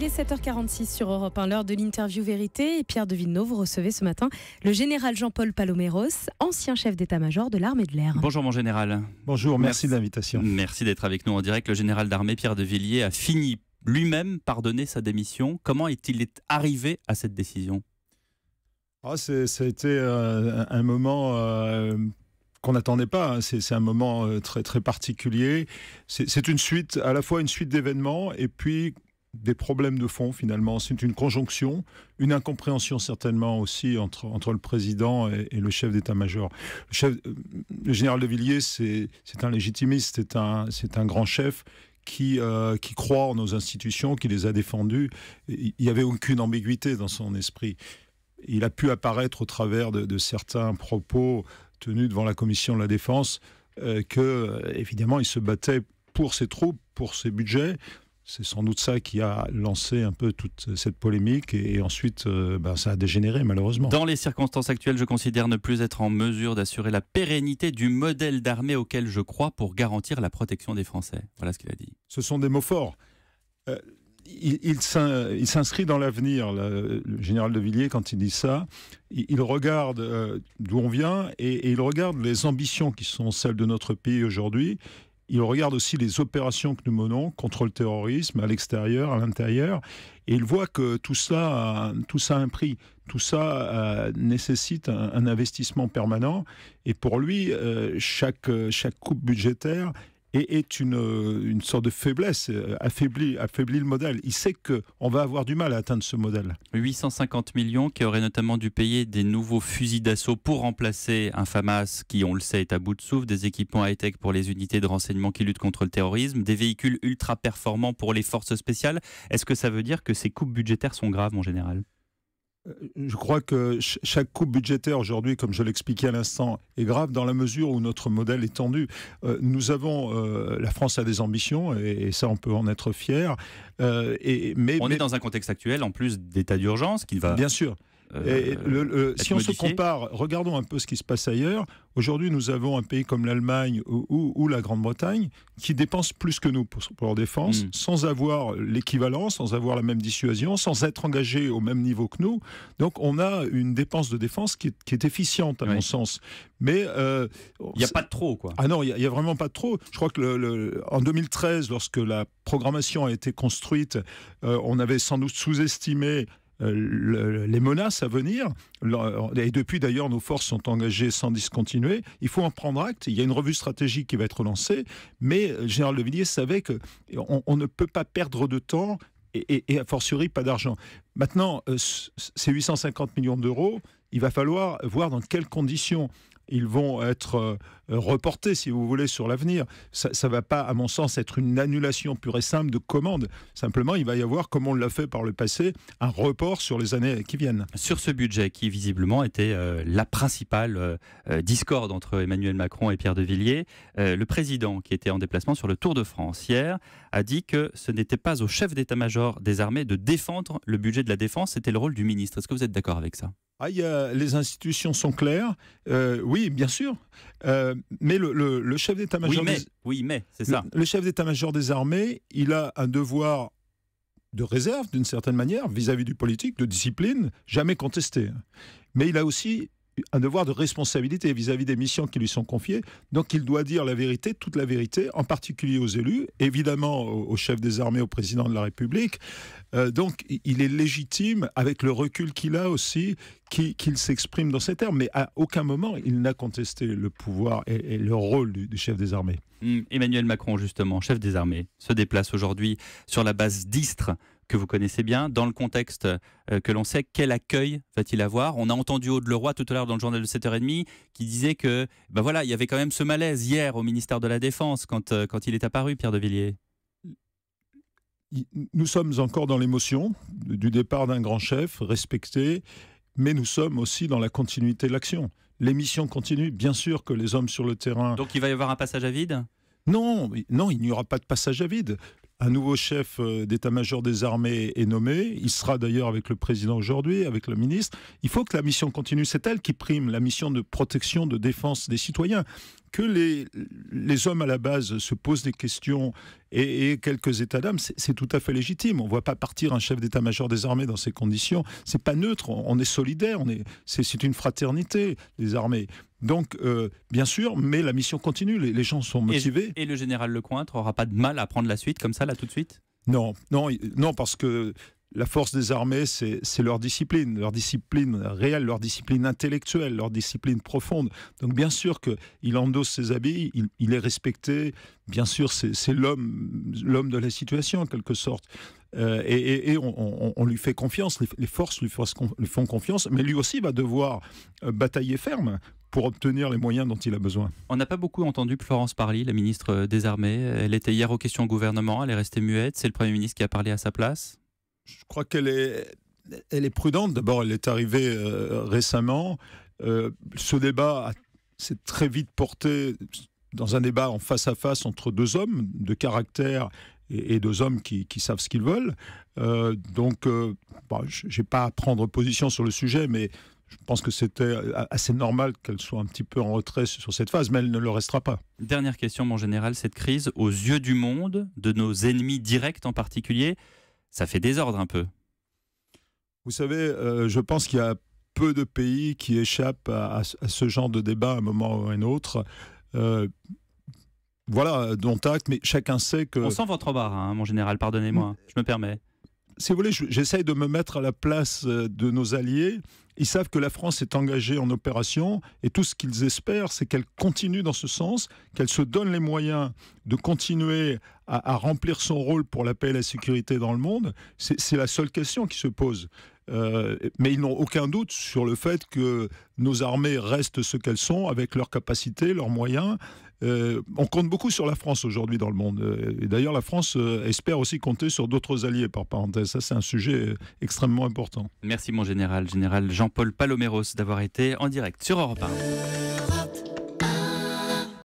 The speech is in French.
Il est 7h46 sur Europe 1, l'heure de l'interview vérité. Et Pierre de Villeneuve, vous recevez ce matin le général Jean-Paul Paloméros, ancien chef d'état-major de l'armée de l'air. Bonjour mon général. Bonjour, merci de l'invitation. Merci d'être avec nous en direct. Le général d'armée Pierre de Villiers a fini lui-même par donner sa démission. Comment est-il arrivé à cette décision ? Ça a été un moment qu'on n'attendait pas. C'est un moment très, très particulier. C'est une suite, à la fois une suite d'événements et puis des problèmes de fond finalement. C'est une conjonction, une incompréhension certainement aussi entre le président et le chef d'état-major. Le général de Villiers, c'est un légitimiste, c'est un grand chef qui croit en nos institutions, qui les a défendues. Il n'y avait aucune ambiguïté dans son esprit. Il a pu apparaître au travers de certains propos tenus devant la commission de la défense évidemment, il se battait pour ses troupes, pour ses budgets. C'est sans doute ça qui a lancé un peu toute cette polémique et ensuite ça a dégénéré malheureusement. Dans les circonstances actuelles, je considère ne plus être en mesure d'assurer la pérennité du modèle d'armée auquel je crois pour garantir la protection des Français. Voilà ce qu'il a dit. Ce sont des mots forts. Il s'inscrit dans l'avenir, le général de Villiers, quand il dit ça. Il regarde d'où on vient et il regarde les ambitions qui sont celles de notre pays aujourd'hui. Il regarde aussi les opérations que nous menons contre le terrorisme à l'extérieur, à l'intérieur. Et il voit que tout ça a un prix. Tout ça nécessite un investissement permanent. Et pour lui, chaque coupe budgétaire est une sorte de faiblesse, affaiblit le modèle. Il sait qu'on va avoir du mal à atteindre ce modèle. 850 millions qui auraient notamment dû payer des nouveaux fusils d'assaut pour remplacer un FAMAS qui, on le sait, est à bout de souffle, des équipements high-tech pour les unités de renseignement qui luttent contre le terrorisme, des véhicules ultra performants pour les forces spéciales. Est-ce que ça veut dire que ces coupes budgétaires sont graves, mon général ? Je crois que chaque coupe budgétaire aujourd'hui, comme je l'expliquais à l'instant, est grave dans la mesure où notre modèle est tendu. La France a des ambitions et ça on peut en être fier. Mais est dans un contexte actuel en plus d'état d'urgence qui va... Bien sûr. Si on se compare, regardons un peu ce qui se passe ailleurs. Aujourd'hui, nous avons un pays comme l'Allemagne ou la Grande-Bretagne qui dépensent plus que nous pour leur défense, sans avoir l'équivalent, sans avoir la même dissuasion, sans être engagés au même niveau que nous. Donc, on a une dépense de défense qui est efficiente, à mon sens. Mais il n'y a pas de trop, quoi. Ah non, il n'y a vraiment pas de trop. Je crois que en 2013, lorsque la programmation a été construite, on avait sans doute sous-estimé les menaces à venir, et depuis d'ailleurs nos forces sont engagées sans discontinuer. Il faut en prendre acte, il y a une revue stratégique qui va être lancée, mais le général de Villiers savait qu'on ne peut pas perdre de temps et a fortiori pas d'argent. Maintenant, ces 850 millions d'euros, il va falloir voir dans quelles conditions ils vont être reportés, si vous voulez, sur l'avenir. Ça ne va pas, à mon sens, être une annulation pure et simple de commande. Simplement, il va y avoir, comme on l'a fait par le passé, un report sur les années qui viennent. Sur ce budget qui, visiblement, était la principale discorde entre Emmanuel Macron et Pierre de Villiers, le président, qui était en déplacement sur le Tour de France hier, a dit que ce n'était pas au chef d'état-major des armées de défendre le budget de la défense, c'était le rôle du ministre. Est-ce que vous êtes d'accord avec ça ? Les institutions sont claires, oui, bien sûr, mais le chef d'état-major... Oui, mais c'est ça. Le chef d'état-major des armées, il a un devoir de réserve, d'une certaine manière, vis-à-vis du politique, de discipline, jamais contesté. Mais il a aussi un devoir de responsabilité vis-à-vis des missions qui lui sont confiées. Donc il doit dire la vérité, toute la vérité, en particulier aux élus, évidemment au chef des armées, au président de la République. Donc il est légitime, avec le recul qu'il a aussi, qu'il s'exprime dans ces termes. Mais à aucun moment, il n'a contesté le pouvoir et le rôle du chef des armées. Emmanuel Macron, justement, chef des armées, se déplace aujourd'hui sur la base d'Istres, que vous connaissez bien, dans le contexte que l'on sait, quel accueil va-t-il avoir ? On a entendu Aude Leroy tout à l'heure dans le journal de 7h30 qui disait que il y avait quand même ce malaise hier au ministère de la Défense quand il est apparu, Pierre de Villiers. Nous sommes encore dans l'émotion du départ d'un grand chef respecté, mais nous sommes aussi dans la continuité de l'action. Les missions continuent, bien sûr que les hommes sur le terrain... Donc il va y avoir un passage à vide ? Non, il n'y aura pas de passage à vide. Un nouveau chef d'état-major des armées est nommé. Il sera d'ailleurs avec le président aujourd'hui, avec le ministre. Il faut que la mission continue. C'est elle qui prime, la mission de protection, de défense des citoyens. que les hommes à la base se posent des questions et quelques états d'âme, c'est tout à fait légitime. On ne voit pas partir un chef d'état-major des armées dans ces conditions. C'est pas neutre, on est solidaire, c'est une fraternité, les armées. Donc, bien sûr, mais la mission continue, les gens sont motivés. Et le général Lecointre n'aura pas de mal à prendre la suite comme ça, là, tout de suite ? Non, parce que la force des armées, c'est leur discipline réelle, leur discipline intellectuelle, leur discipline profonde. Donc bien sûr qu'il endosse ses habits, il est respecté, bien sûr c'est l'homme de la situation en quelque sorte. Et on lui fait confiance, les forces lui font confiance, mais lui aussi va devoir batailler ferme pour obtenir les moyens dont il a besoin. On n'a pas beaucoup entendu Florence Parly, la ministre des Armées. Elle était hier aux questions au gouvernement, elle est restée muette. C'est le Premier ministre qui a parlé à sa place. Je crois qu'elle est prudente. D'abord, elle est arrivée récemment. Ce débat s'est très vite porté dans un débat en face à face entre deux hommes de caractère et deux hommes qui savent ce qu'ils veulent. Je n'ai pas à prendre position sur le sujet, mais je pense que c'était assez normal qu'elle soit un petit peu en retrait sur cette phase, mais elle ne le restera pas. Dernière question, mon général. Cette crise, aux yeux du monde, de nos ennemis directs en particulier, ça fait désordre un peu. Vous savez, je pense qu'il y a peu de pays qui échappent à ce genre de débat à un moment ou à un autre. Voilà, dont acte, mais chacun sait que... On sent votre embarras, hein, mon général, pardonnez-moi, je me permets. Si vous voulez, j'essaye de me mettre à la place de nos alliés. Ils savent que la France est engagée en opération et tout ce qu'ils espèrent, c'est qu'elle continue dans ce sens, qu'elle se donne les moyens de continuer à remplir son rôle pour la paix et la sécurité dans le monde. C'est la seule question qui se pose. Mais ils n'ont aucun doute sur le fait que nos armées restent ce qu'elles sont, avec leurs capacités, leurs moyens. On compte beaucoup sur la France aujourd'hui dans le monde. Et d'ailleurs, la France espère aussi compter sur d'autres alliés, par parenthèse. Ça, c'est un sujet extrêmement important. Merci, mon général. Général Jean-Paul Paloméros, d'avoir été en direct sur Europe 1.